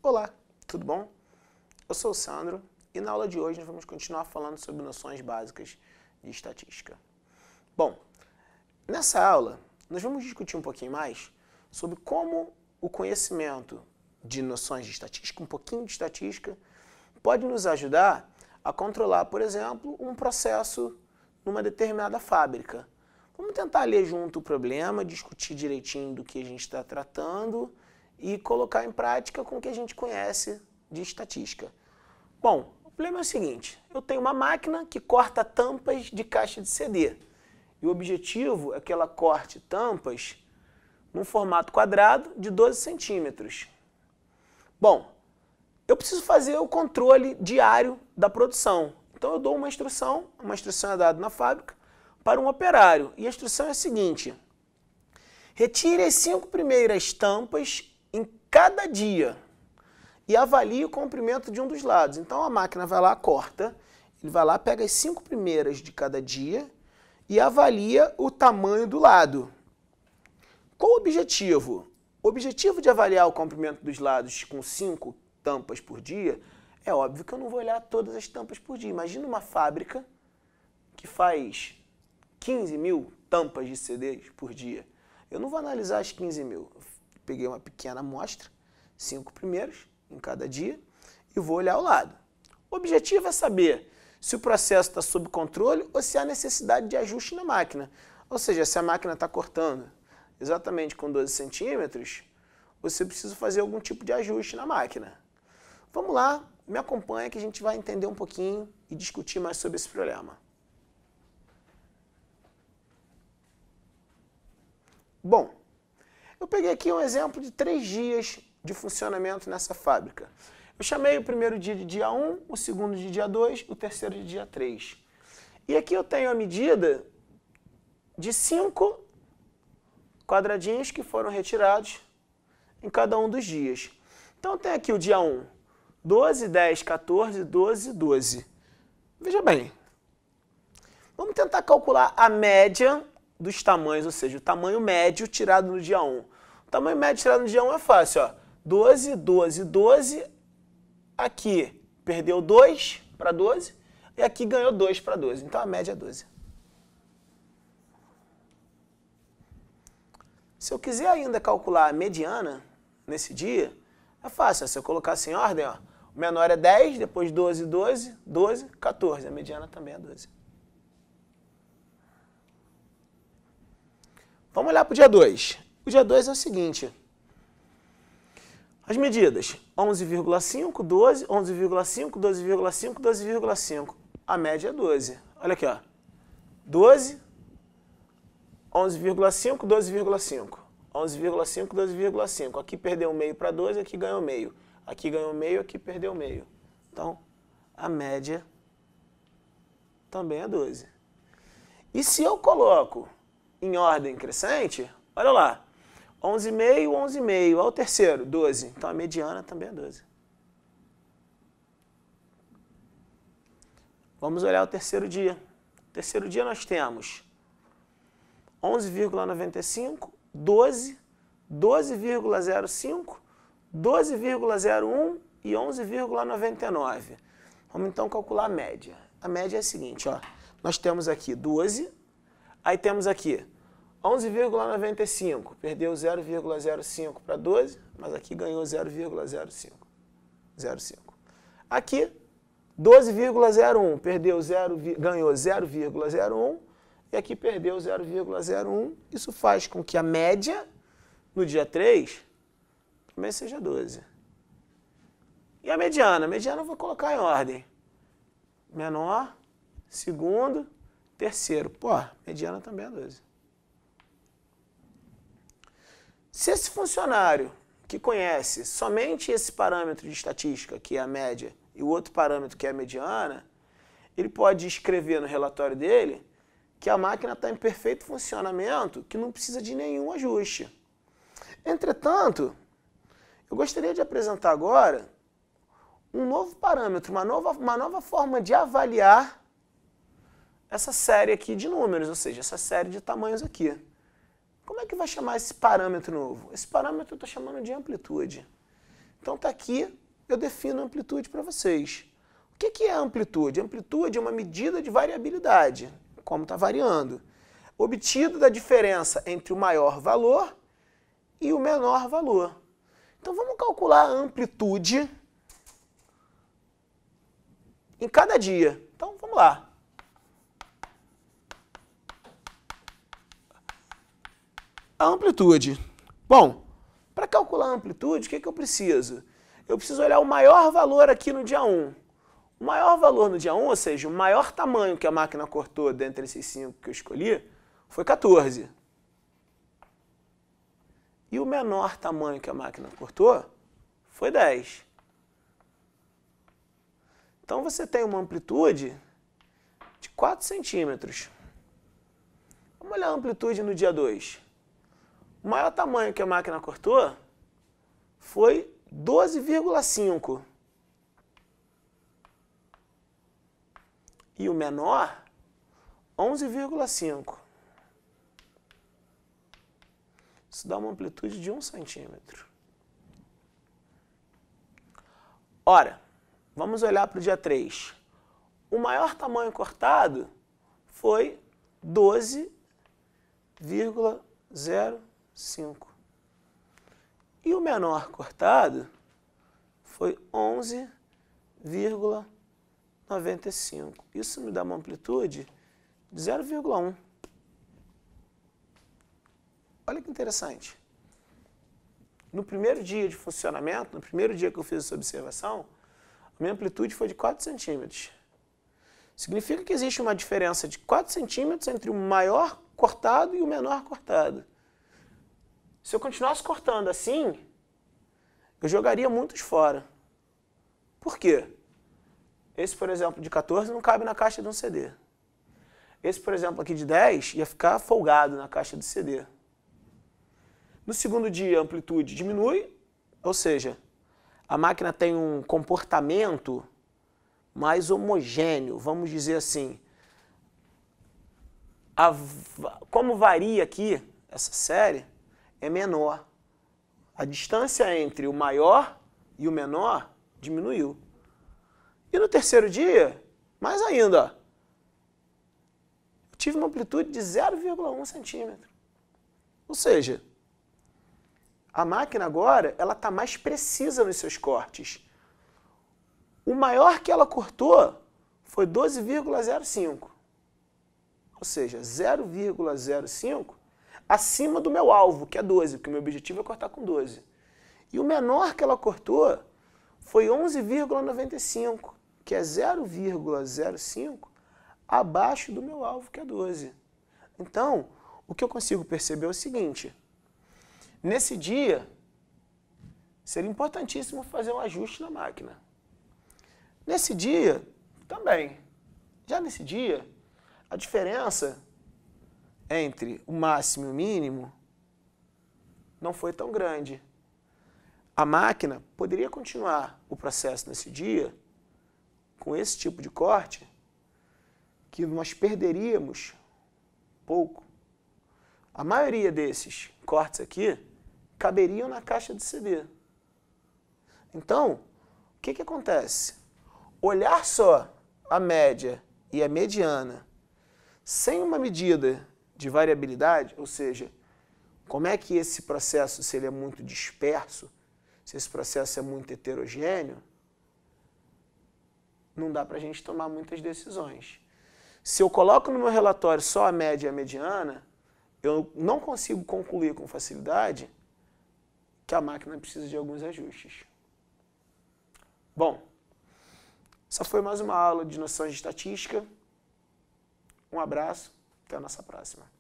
Olá, tudo bom? Eu sou o Sandro e na aula de hoje nós vamos continuar falando sobre noções básicas de estatística. Bom, nessa aula nós vamos discutir um pouquinho mais sobre como o conhecimento de noções de estatística, um pouquinho de estatística, pode nos ajudar a controlar, por exemplo, um processo numa determinada fábrica. Vamos tentar ler junto o problema, discutir direitinho do que a gente está tratando e colocar em prática com o que a gente conhece de estatística. Bom, o problema é o seguinte, eu tenho uma máquina que corta tampas de caixa de CD. E o objetivo é que ela corte tampas num formato quadrado de 12 centímetros. Bom, eu preciso fazer o controle diário da produção. Então eu dou uma instrução é dada na fábrica para um operário. E a instrução é a seguinte: retire as 5 primeiras tampas em cada dia e avalie o comprimento de um dos lados. Então a máquina vai lá, corta, ele vai lá, pega as 5 primeiras de cada dia e avalia o tamanho do lado. Qual o objetivo? O objetivo de avaliar o comprimento dos lados com 5 tampas por dia, é óbvio que eu não vou olhar todas as tampas por dia. Imagina uma fábrica que faz 15 mil tampas de CDs por dia. Eu não vou analisar as 15 mil. Eu peguei uma pequena amostra, 5 primeiros em cada dia, e vou olhar o lado. O objetivo é saber se o processo está sob controle ou se há necessidade de ajuste na máquina. Ou seja, se a máquina está cortando exatamente com 12 centímetros, você precisa fazer algum tipo de ajuste na máquina. Vamos lá, me acompanha que a gente vai entender um pouquinho e discutir mais sobre esse problema. Bom, eu peguei aqui um exemplo de 3 dias de funcionamento nessa fábrica. Eu chamei o primeiro dia de dia 1, o segundo de dia 2, o terceiro de dia 3. E aqui eu tenho a medida de 5 quadradinhos que foram retirados em cada um dos dias. Então tem aqui o dia 1, 12, 10, 14, 12, 12. Veja bem, vamos tentar calcular a média dos tamanhos, ou seja, o tamanho médio tirado no dia 1. O tamanho médio tirado no dia 1 é fácil, ó. 12, 12, 12, aqui perdeu 2 para 12 e aqui ganhou 2 para 12. Então a média é 12. Se eu quiser ainda calcular a mediana nesse dia, é fácil. Se eu colocasse em ordem, ó, o menor é 10, depois 12, 12, 12, 14. A mediana também é 12. Vamos olhar para o dia 2. O dia 2 é o seguinte. As medidas 11,5, 12, 11,5, 12,5, 12,5. A média é 12. Olha aqui, ó. 12, 11,5, 12,5. 11,5, 12,5. Aqui perdeu meio para 12, aqui ganhou meio. Aqui ganhou meio, aqui perdeu meio. Então, a média também é 12. E se eu coloco em ordem crescente, olha lá. 11,5, 11,5. Olha o terceiro, 12. Então a mediana também é 12. Vamos olhar o terceiro dia. No terceiro dia nós temos 11,95, 12, 12,05, 12,01 e 11,99. Vamos então calcular a média. A média é a seguinte, ó. Nós temos aqui 12, aí temos aqui 11,95, perdeu 0,05 para 12, mas aqui ganhou 0,05. Aqui, 12,01, ganhou 0,01 e aqui perdeu 0,01. Isso faz com que a média no dia 3 também seja 12. E a mediana? A mediana eu vou colocar em ordem. Menor, segundo, terceiro. Pô, mediana também é 12. Se esse funcionário que conhece somente esse parâmetro de estatística, que é a média, e o outro parâmetro, que é a mediana, ele pode escrever no relatório dele que a máquina está em perfeito funcionamento, que não precisa de nenhum ajuste. Entretanto, eu gostaria de apresentar agora um novo parâmetro, uma nova forma de avaliar essa série aqui de números, ou seja, essa série de tamanhos aqui. Como é que vai chamar esse parâmetro novo? Esse parâmetro eu estou chamando de amplitude. Então está aqui, eu defino a amplitude para vocês. O que é a amplitude? A amplitude é uma medida de variabilidade, como está variando, obtido da diferença entre o maior valor e o menor valor. Então vamos calcular a amplitude em cada dia. Então vamos lá. A amplitude. Bom, para calcular a amplitude, o que eu preciso? Eu preciso olhar o maior valor aqui no dia 1. O maior valor no dia 1, ou seja, o maior tamanho que a máquina cortou dentre esses 5 que eu escolhi, foi 14. E o menor tamanho que a máquina cortou foi 10. Então você tem uma amplitude de 4 centímetros. Vamos olhar a amplitude no dia 2. O maior tamanho que a máquina cortou foi 12,5. E o menor, 11,5. Isso dá uma amplitude de 1 centímetro. Ora, vamos olhar para o dia 3. O maior tamanho cortado foi 12,05. E o menor cortado foi 11,95. Isso me dá uma amplitude de 0,1. Olha que interessante. No primeiro dia de funcionamento, no primeiro dia que eu fiz essa observação, a minha amplitude foi de 4 centímetros. Significa que existe uma diferença de 4 centímetros entre o maior cortado e o menor cortado. Se eu continuasse cortando assim, eu jogaria muitos fora. Por quê? Esse, por exemplo, de 14 não cabe na caixa de um CD. Esse, por exemplo, aqui de 10 ia ficar folgado na caixa de CD. No segundo dia, a amplitude diminui, ou seja, a máquina tem um comportamento mais homogêneo, vamos dizer assim. Como varia aqui essa série, é menor. A distância entre o maior e o menor diminuiu. E no terceiro dia, mais ainda, ó, eu tive uma amplitude de 0,1 centímetro. Ou seja, a máquina agora ela está mais precisa nos seus cortes. O maior que ela cortou foi 12,05. Ou seja, 0,05 acima do meu alvo, que é 12, porque o meu objetivo é cortar com 12. E o menor que ela cortou foi 11,95, que é 0,05 abaixo do meu alvo, que é 12. Então, o que eu consigo perceber é o seguinte: nesse dia, seria importantíssimo fazer um ajuste na máquina. Nesse dia, também. Já nesse dia, a diferença entre o máximo e o mínimo não foi tão grande. A máquina poderia continuar o processo nesse dia com esse tipo de corte, que nós perderíamos pouco. A maioria desses cortes aqui caberiam na caixa de CD. Então, o que acontece? Olhar só a média e a mediana sem uma medida de variabilidade, ou seja, como é que esse processo, se ele é muito disperso, se esse processo é muito heterogêneo, não dá para a gente tomar muitas decisões. Se eu coloco no meu relatório só a média e a mediana, eu não consigo concluir com facilidade que a máquina precisa de alguns ajustes. Bom, essa foi mais uma aula de noções de estatística. Um abraço, até a nossa próxima.